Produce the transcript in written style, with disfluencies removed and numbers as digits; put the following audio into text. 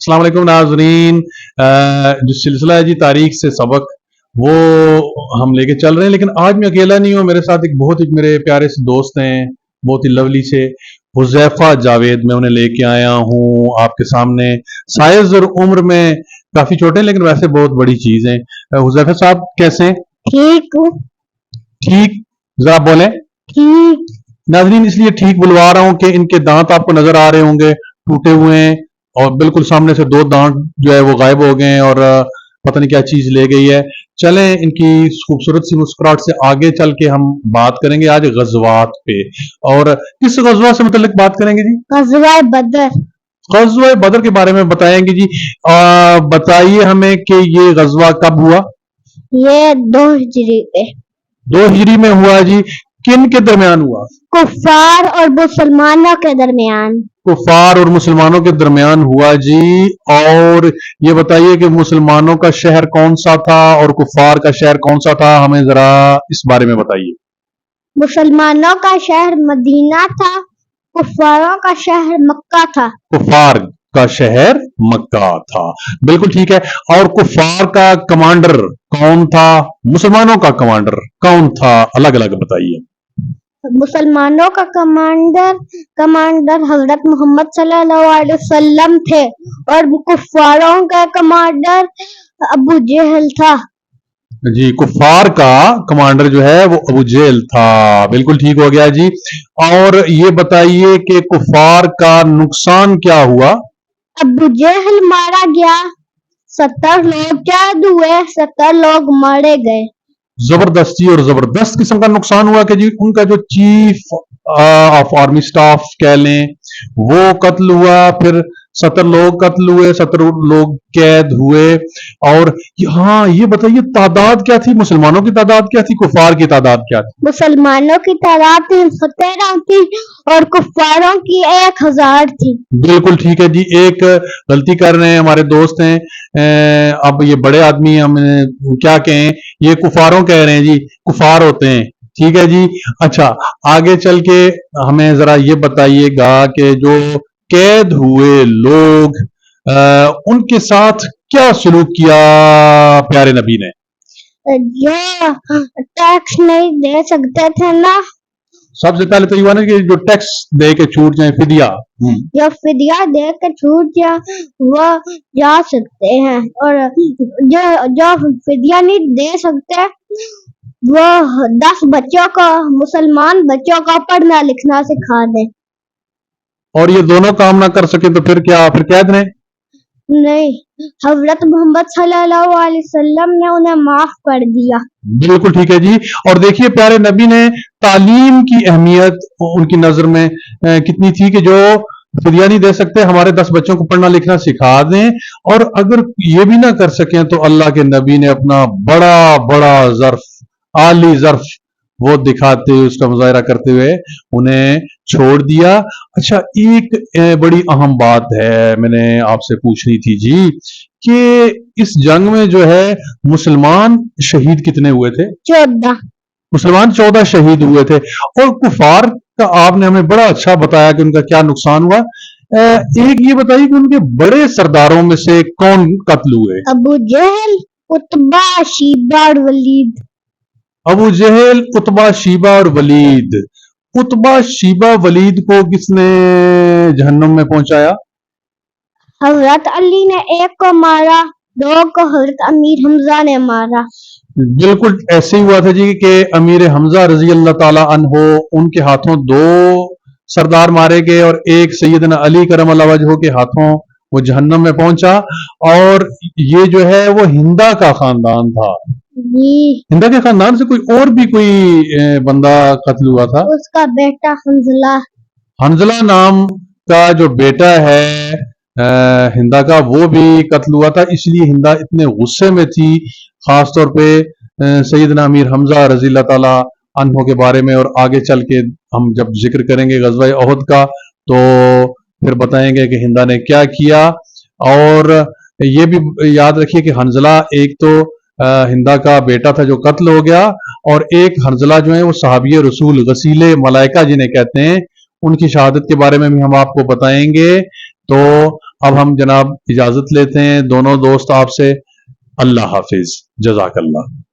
अस्सलाम वालेकुम नाज़रीन। जो सिलसिला है जी तारीख से सबक, वो हम लेके चल रहे हैं। लेकिन आज मैं अकेला नहीं हूँ, मेरे साथ एक मेरे प्यारे से दोस्त हैं, बहुत ही लवली से हुज़ैफा जावेद। मैं उन्हें लेके आया हूँ आपके सामने। साइज और उम्र में काफी छोटे हैं, लेकिन वैसे बहुत बड़ी चीज हैं। हुज़ैफा साहब कैसे हैं? ठीक हूँ। ठीक, जरा बोलें। ठीक। नाज़रीन इसलिए ठीक बुलवा रहा हूँ कि इनके दांत आपको नजर आ रहे होंगे, टूटे हुए हैं, और बिल्कुल सामने से दो दांत जो है वो गायब हो गए हैं, और पता नहीं क्या चीज ले गई है। चलें इनकी खूबसूरत सी मुस्कुराहट से आगे चल के हम बात करेंगे आज गज़वात पे। और किस गज़वा से मुतल्लिक बात करेंगे जी? गज़वा बदर। गज़वा बदर के बारे में बताएंगे जी। बताइए हमें कि ये गज़वा कब हुआ? ये 2 हिजरी पे। 2 हिजरी में हुआ जी। किन के दरमियान हुआ? कुफार और मुसलमानों के दरमियान। कुफार और मुसलमानों के दरमियान हुआ जी। और ये बताइए कि मुसलमानों का शहर कौन सा था और कुफार का शहर कौन सा था, हमें जरा इस बारे में बताइए। मुसलमानों का शहर मदीना था, कुफारों का शहर मक्का था। कुफार का शहर मक्का था, बिल्कुल ठीक है। और कुफार का कमांडर कौन था? मुसलमानों का कमांडर कौन था? अलग अलग बताइए। मुसलमानों का कमांडर हजरत मोहम्मद सल्लल्लाहु अलैहि वसल्लम थे, और कुफारों का कमांडर अबू जहल था। जी, कुफार का कमांडर जो है वो अबू जेल था, बिल्कुल ठीक हो गया जी। और ये बताइए कि कुफार का नुकसान क्या हुआ? अबू जहल मारा गया, 70 लोग कैद हुए, 70 लोग मारे गए। जबरदस्ती और जबरदस्त किस्म का नुकसान हुआ कि जी उनका जो चीफ ऑफ आर्मी स्टाफ कह लें वो कत्ल हुआ, फिर 70 लोग कत्ल हुए, 70 लोग कैद हुए। और हाँ, ये बताइए तादाद क्या थी? मुसलमानों की तादाद क्या थी, कुफार की तादाद क्या थी? मुसलमानों की तादाद 313 थी और कुफारों की 1000 थी। बिल्कुल ठीक है जी। एक गलती कर रहे हैं हमारे दोस्त हैं, अब ये बड़े आदमी हम क्या कहें, ये कुफारों कह रहे हैं जी, कुफार होते हैं। ठीक है जी। अच्छा, आगे चल के हमें जरा ये बताइएगा कि जो कैद हुए लोग, उनके साथ क्या सलूक किया प्यारे नबी ने? जो टैक्स नहीं दे सकते थे ना, सबसे पहले तो ये हुआ ना कि जो टैक्स दे के छूट जाए, फिदिया। जो फिदिया दे के छूट जाए वो जा सकते हैं, और जो फिदिया नहीं दे सकते वो 10 बच्चों को, मुसलमान बच्चों को पढ़ना लिखना सिखा दे। और ये दोनों काम ना कर सके तो फिर क्या, फिर कैद रहे? नहीं, हजरत मोहम्मद सल्लल्लाहु अलैहि वसल्लम ने उन्हें माफ कर दिया। बिल्कुल ठीक है जी। और देखिए प्यारे नबी ने तालीम की अहमियत उनकी नजर में कितनी थी कि जो फिदिया नहीं दे सकते, हमारे 10 बच्चों को पढ़ना लिखना सिखा दें। और अगर ये भी ना कर सकें तो अल्लाह के नबी ने अपना बड़ा बड़ा जर्फ, आली जर्फ वो दिखाते हुए, उसका मुजाहरा करते हुए उन्हें छोड़ दिया। अच्छा, एक बड़ी अहम बात है मैंने आपसे पूछनी थी जी, कि इस जंग में जो है मुसलमान शहीद कितने हुए थे? 14। मुसलमान 14 शहीद हुए थे। और कुफार का आपने हमें बड़ा अच्छा बताया कि उनका क्या नुकसान हुआ। एक ये बताइए कि उनके बड़े सरदारों में से कौन कत्ल हुए? अबू जहल, उतबा, शीबा और वलीद। अबू जहल, उतबा, शीबा और वलीद। उतबा, शीबा, वलीद को किसने जहन्नुम में पहुंचाया? हजरत अली ने एक को मारा, 2 को हजरत अमीर हमजा ने मारा। बिल्कुल ऐसे ही हुआ था जी कि अमीर हमजा रजी अल्लाह ताला अन्हो, उनके हाथों 2 सरदार मारे गए, और एक सैयदना अली करम अल्लाह वजहो के हाथों वो जहन्नम में पहुंचा। और ये जो है वो हिंदा का खानदान था। हिंदा के खानदान से कोई और भी कोई बंदा कत्ल हुआ था? उसका बेटा हंजला। हंजला नाम का जो बेटा है हिंदा का, वो भी कत्ल हुआ था। इसलिए हिंदा इतने गुस्से में थी, खास तौर पे सैयदना अमीर हमजा रजी अल्लाह ताला अन्हो के बारे में। और आगे चल के हम जब जिक्र करेंगे गज़वा ओहद का तो फिर बताएंगे कि हिंदा ने क्या किया। और ये भी याद रखिए कि हंजला एक तो हिंदा का बेटा था जो कत्ल हो गया, और एक हंजला जो है वो सहाबी रसूल गसीले मलाइका जिन्हें कहते हैं, उनकी शहादत के बारे में भी हम आपको बताएंगे। तो اب ہم جناب اجازت لیتے ہیں دونوں دوست آپ سے. اللہ حافظ. جزاک اللہ.